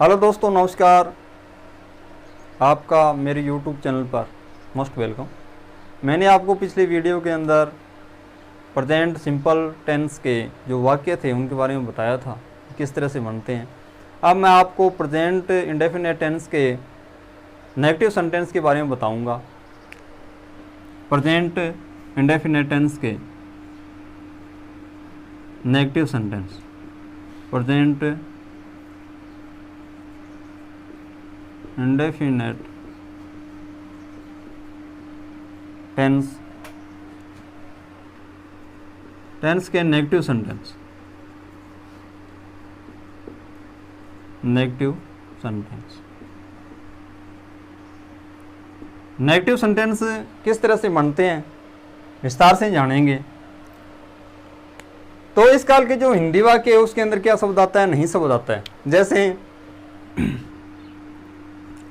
Hello दोस्तों, नमस्कार। आपका मेरे YouTube चैनल पर मोस्ट वेलकम। मैंने आपको पिछली वीडियो के अंदर प्रेजेंट सिंपल टेंस के जो वाक्य थे उनके बारे में बताया था, किस तरह से बनते हैं। अब मैं आपको प्रेजेंट इंडेफिनिट टेंस के नेगेटिव सेंटेंस के बारे में बताऊंगा। प्रेजेंट इंडेफिनिट टेंस के negative sentence, present indefinite tense के नेगेटिव सेंटेंस। नेगेटिव सेंटेंस किस तरह से बनते हैं विस्तार से जानेंगे। तो इस काल के जो हिंदी वाक्य है उसके अंदर क्या शब्द आता है, नहीं शब्द आता है। जैसे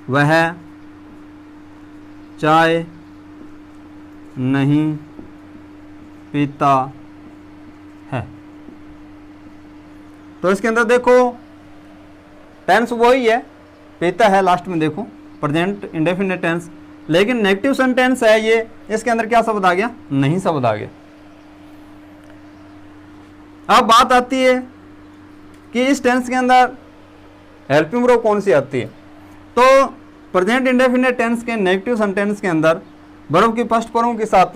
वह चाय नहीं पीता है, तो इसके अंदर देखो टेंस वही है, पीता है लास्ट में देखो, प्रेजेंट इंडेफिनिट टेंस। लेकिन नेगेटिव सेंटेंस है ये, इसके अंदर क्या शब्द आ गया, नहीं शब्द आ गया। अब बात आती है कि इस टेंस के अंदर हेल्पिंग वर्ब कौन सी आती है। तो प्रेजेंट इंडेफिनिट टेंस के नेगेटिव सेंटेंस के अंदर वर्ब की फर्स्ट फॉर्म के साथ,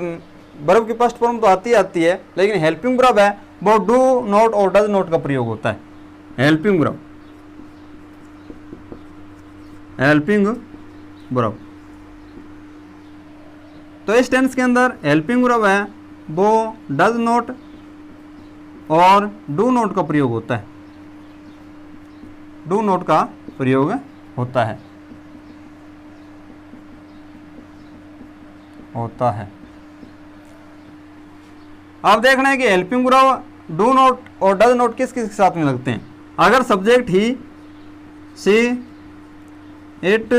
वर्ब की फर्स्ट फॉर्म तो आती है, लेकिन हेल्पिंग वर्ब है वो डू नॉट और डज नॉट का प्रयोग होता है। Helping verb. तो इस टेंस के अंदर हेल्पिंग वर्ब है वो डज नॉट और डू नॉट का प्रयोग होता है। डू नॉट का प्रयोग होता है। अब देखना है कि हेल्पिंग वर्ब डू नॉट और डज नॉट किस किस के साथ में लगते हैं। अगर सब्जेक्ट ही, सी, इट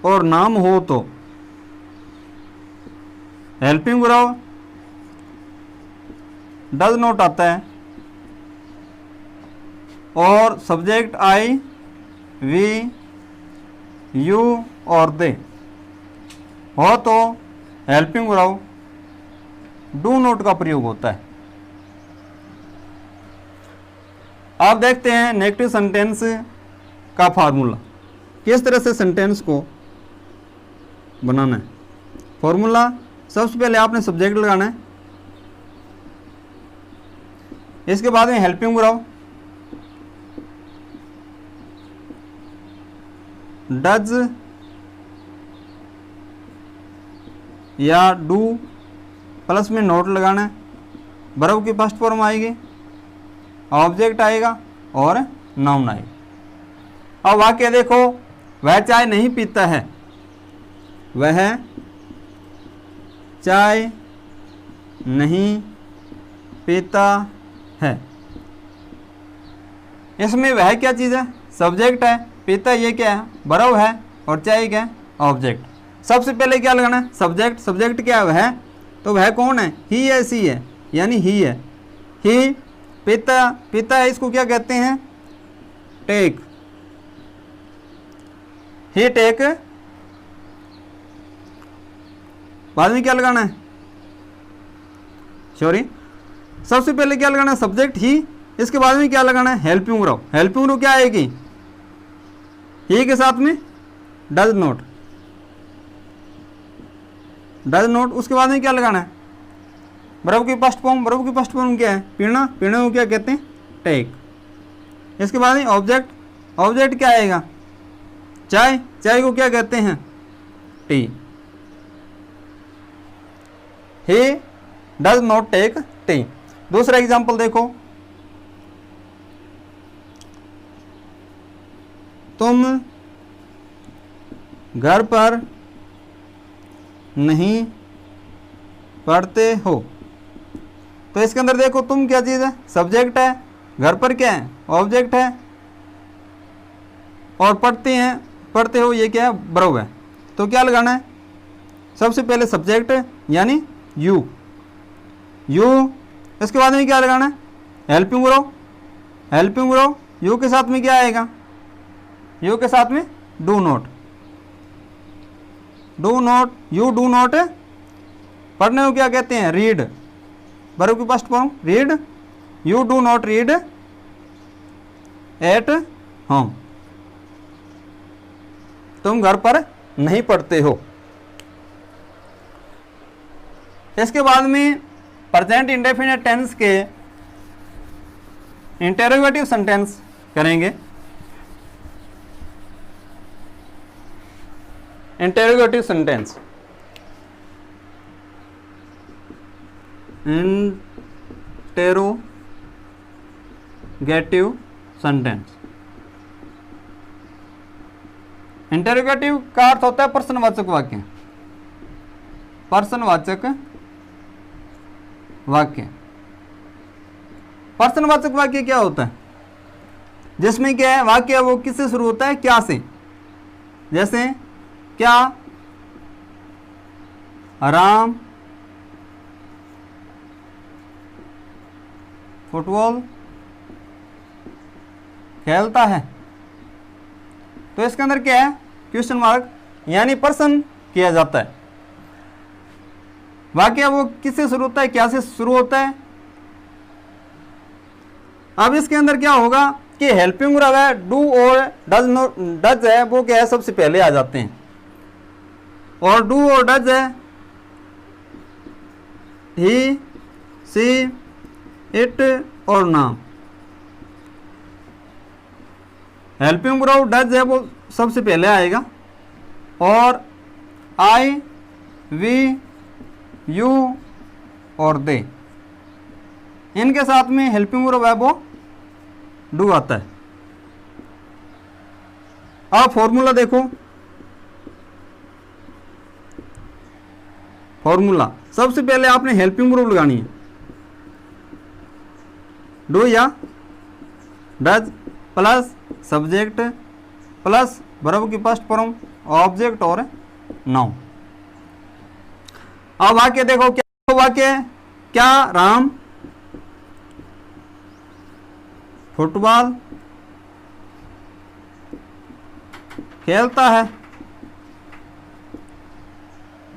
और नाम हो तो हेल्पिंग वर्ब डज नॉट आता है, और सब्जेक्ट आई, वी, यू और दे हो तो हेल्पिंग वर्ब डू नॉट का प्रयोग होता है। आप देखते हैं नेगेटिव सेंटेंस का फार्मूला, किस तरह से सेंटेंस को बनाना है। फॉर्मूला, सबसे पहले आपने सब्जेक्ट लगाना है, इसके बाद में हेल्पिंग वर्ब डज या डू प्लस में नोट लगाना है। वर्ब की फर्स्ट फॉर्म आएगी, ऑब्जेक्ट आएगा और नाउन आएगा। अब वाक्य देखो, वह चाय नहीं पीता है, वह चाय नहीं पीता है। इसमें वह क्या चीज़ है, सब्जेक्ट है, पीता ये क्या है, वर्ब है, और चाय क्या है, ऑब्जेक्ट। सबसे पहले क्या लगाना है, सब्जेक्ट। सब्जेक्ट क्या है, वह। तो वह कौन है, ही है, सी है, यानी ही है। ही पीता है, इसको क्या कहते हैं, टेक। ही टेक। बाद में क्या लगाना है, सॉरी, सबसे पहले क्या लगाना है, सब्जेक्ट ही, इसके बाद में क्या लगाना है, हेल्पिंग वर्ब। हेल्पिंग वर्ब क्या आएगी, ही के साथ में डज नॉट। उसके बाद में क्या लगाना है, वर्ब की फर्स्ट फॉर्म क्या है, पीना। पीने को क्या कहते हैं, टेक। इसके बाद में ऑब्जेक्ट क्या आएगा, चाय को क्या कहते हैं, tea. He does not take tea. दूसरा एग्जाम्पल देखो, तुम घर पर नहीं पढ़ते हो। तो इसके अंदर देखो तुम क्या चीज़ है, सब्जेक्ट है, घर पर क्या है, ऑब्जेक्ट है, और पढ़ते हो ये क्या है, वर्ब है। तो क्या लगाना है, सबसे पहले सब्जेक्ट यानी यू। इसके बाद में क्या लगाना है, हेल्पिंग वर्ब। यू के साथ में क्या आएगा, यू के साथ में do not, you do not पढ़ने को क्या कहते हैं, रीड। वर्ब की first form read, you do not read at home, तुम घर पर नहीं पढ़ते हो। इसके बाद में प्रेजेंट इंडेफिनिट टेंस के इंटेरोगेटिव सेंटेंस करेंगे। Interrogative sentence, interrogative sentence. Interrogative का अर्थ होता है प्रश्नवाचक वाक्य, प्रश्नवाचक वाक्य। प्रश्नवाचक वाक्य क्या होता है, जिसमें क्या है वाक्य वो किससे शुरू होता है, क्या से। जैसे क्या राम फुटबॉल खेलता है, तो इसके अंदर क्या है, क्वेश्चन मार्क, यानी प्रश्न किया जाता है। वाक्य वो किससे शुरू होता है, क्या से शुरू होता है। अब इसके अंदर क्या होगा कि हेल्पिंग वर्ब है, डू और डज है, वो क्या है सबसे पहले आ जाते हैं, और डू और डज है ही, सी, इट और नाम। हेल्पिंग वर्ब डज है वो सबसे पहले आएगा, और आई, वी, यू और दे, इनके साथ में हेल्पिंग वर्ब है वो डू आता है। अब फॉर्मूला देखो, फॉर्मूला सबसे पहले आपने हेल्पिंग वर्ब लगानी है, डू या does plus subject plus verb की फर्स्ट फॉर्म ऑब्जेक्ट और नाउन। अब वाक्य देखो, क्या वाक्य, क्या राम फुटबॉल खेलता है।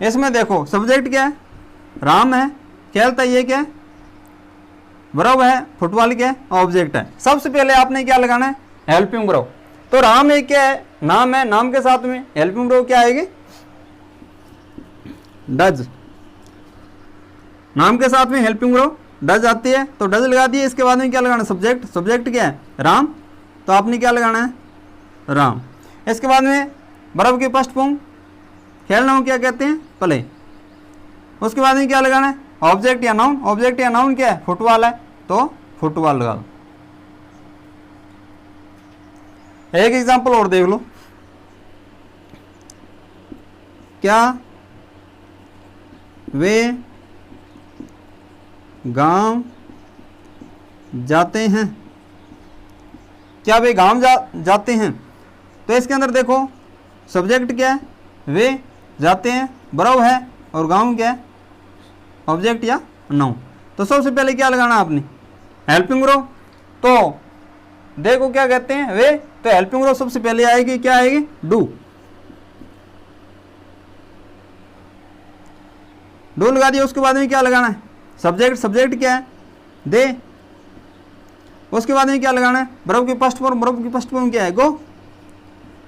इसमें देखो सब्जेक्ट क्या है, राम है, खेलता है ये क्या है, वर्ब है, फुटबॉल क्या है, ऑब्जेक्ट है। सबसे पहले आपने क्या लगाना है, हेल्पिंग वर्ब। तो राम एक क्या है, नाम है, नाम के साथ में हेल्पिंग वर्ब क्या आएगी, डज। नाम के साथ में हेल्पिंग वर्ब डज आती है, तो डज लगा दिए। इसके बाद में क्या लगाना है, सब्जेक्ट, सब्जेक्ट क्या है, राम, तो आपने क्या लगाना है, राम। इसके बाद में वर्ब की फर्स्ट फॉर्म खेलना को क्या कहते हैं, प्ले। उसके बाद में क्या लगाना है, ऑब्जेक्ट या नाउन। ऑब्जेक्ट या नाउन क्या है, फुटबॉल है, तो फुटबॉल लगा दो। एक एग्जांपल और देख लो, क्या वे गांव जाते हैं, क्या वे गांव जाते हैं। तो इसके अंदर देखो सब्जेक्ट क्या है, वे जाते हैं, वर्ब है, और गांव क्या है, ऑब्जेक्ट या नाउन। तो सबसे पहले क्या लगाना आपने, हेल्पिंग वर्ब। तो देखो क्या कहते हैं वे, तो हेल्पिंग वर्ब सबसे पहले आएगी, क्या आएगी, डू। डू लगा दिया। उसके बाद में क्या लगाना है, सब्जेक्ट, सब्जेक्ट क्या है, दे। उसके बाद में क्या लगाना है, वर्ब की फर्स्ट फॉर्म, वर्ब की फर्स्ट फॉर्म क्या है, गो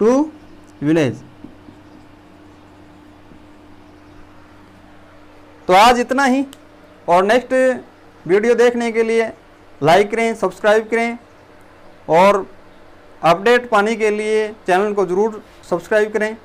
टू विलेज। तो आज इतना ही, और नेक्स्ट वीडियो देखने के लिए लाइक करें, सब्सक्राइब करें, और अपडेट पाने के लिए चैनल को ज़रूर सब्सक्राइब करें।